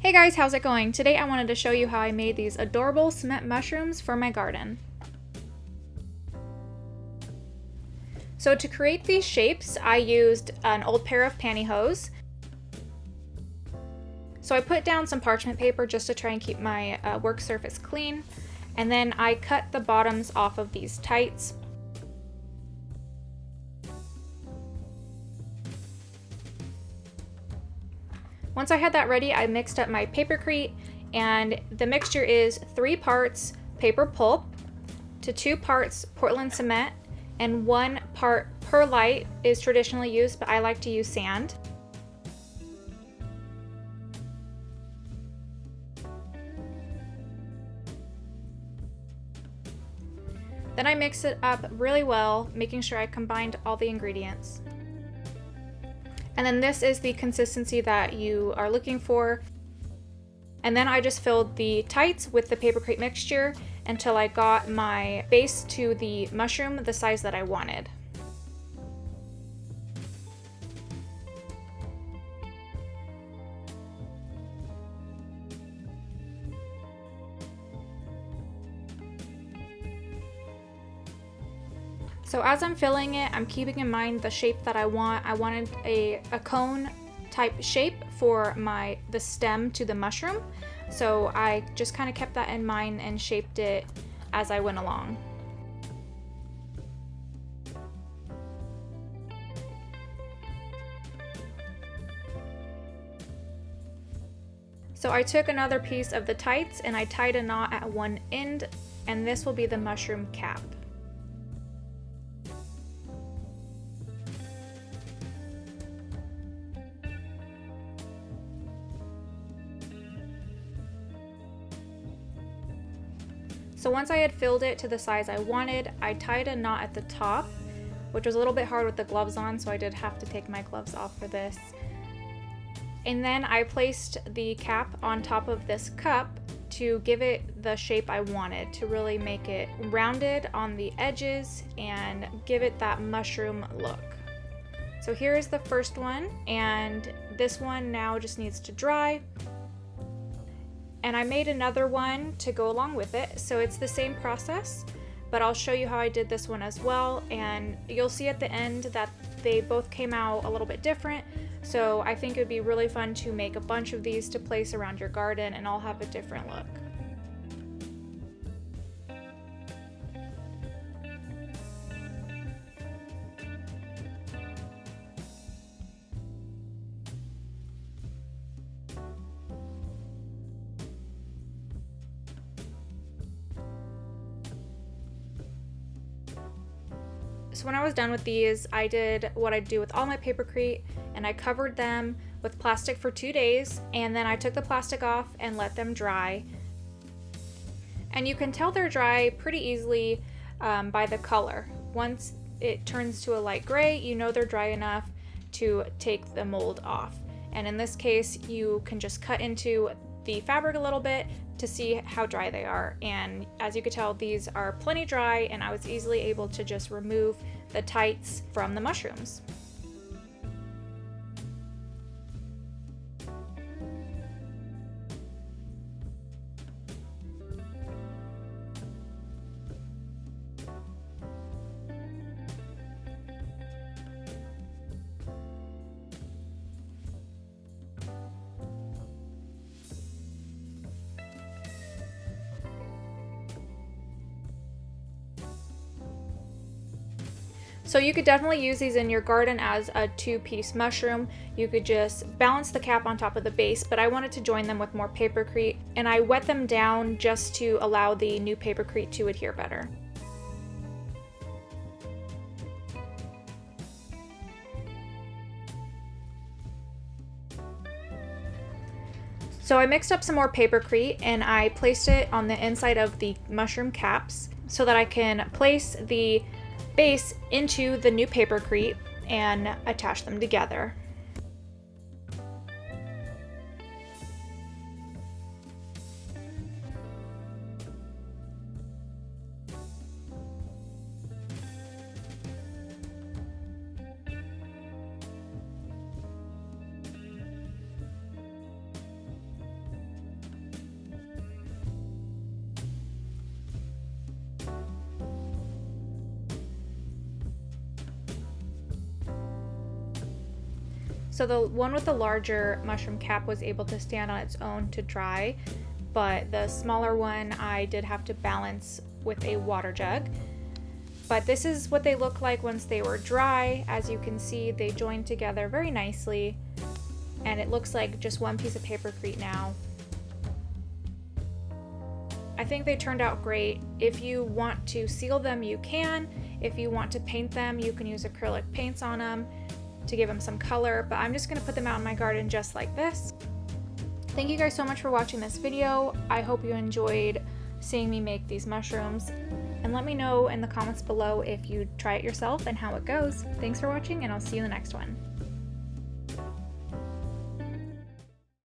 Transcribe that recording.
Hey guys, how's it going? Today I wanted to show you how I made these adorable cement mushrooms for my garden. So to create these shapes, I used an old pair of pantyhose. So I put down some parchment paper just to try and keep my work surface clean. And then I cut the bottoms off of these tights. Once I had that ready, I mixed up my Papercrete, and the mixture is 3 parts paper pulp to 2 parts Portland cement, and 1 part perlite is traditionally used, but I like to use sand. Then I mix it up really well, making sure I combined all the ingredients. And then this is the consistency that you are looking for. And then I just filled the tights with the Papercrete mixture until I got my base to the mushroom the size that I wanted. So as I'm filling it, I'm keeping in mind the shape that I want. I wanted a cone type shape for the stem to the mushroom. So I just kind of kept that in mind and shaped it as I went along. So I took another piece of the tights and I tied a knot at one end, and this will be the mushroom cap. So once I had filled it to the size I wanted, I tied a knot at the top, which was a little bit hard with the gloves on, so I did have to take my gloves off for this. And then I placed the cap on top of this cup to give it the shape I wanted, to really make it rounded on the edges and give it that mushroom look. So here's the first one, and this one now just needs to dry. And I made another one to go along with it, so it's the same process, but I'll show you how I did this one as well, and you'll see at the end that they both came out a little bit different. So I think it would be really fun to make a bunch of these to place around your garden and all have a different look. So when I was done with these, I did what I do with all my Papercrete, and I covered them with plastic for 2 days, and then I took the plastic off and let them dry. And you can tell they're dry pretty easily by the color. Once it turns to a light gray, you know they're dry enough to take the mold off. And in this case, you can just cut into the fabric a little bit to see how dry they are, and as you can tell, these are plenty dry, and I was easily able to just remove the tights from the mushrooms. So you could definitely use these in your garden as a 2-piece mushroom. You could just balance the cap on top of the base, but I wanted to join them with more Papercrete, and I wet them down just to allow the new Papercrete to adhere better. So I mixed up some more Papercrete and I placed it on the inside of the mushroom caps so that I can place the base into the new Papercrete and attach them together. So the one with the larger mushroom cap was able to stand on its own to dry, but the smaller one I did have to balance with a water jug. But this is what they look like once they were dry. As you can see, they joined together very nicely, and it looks like just one piece of papercrete now. I think they turned out great. If you want to seal them, you can. If you want to paint them, you can use acrylic paints on them to give them some color, but I'm just gonna put them out in my garden just like this. Thank you guys so much for watching this video. I hope you enjoyed seeing me make these mushrooms, and let me know in the comments below if you try it yourself and how it goes. Thanks for watching, and I'll see you in the next one.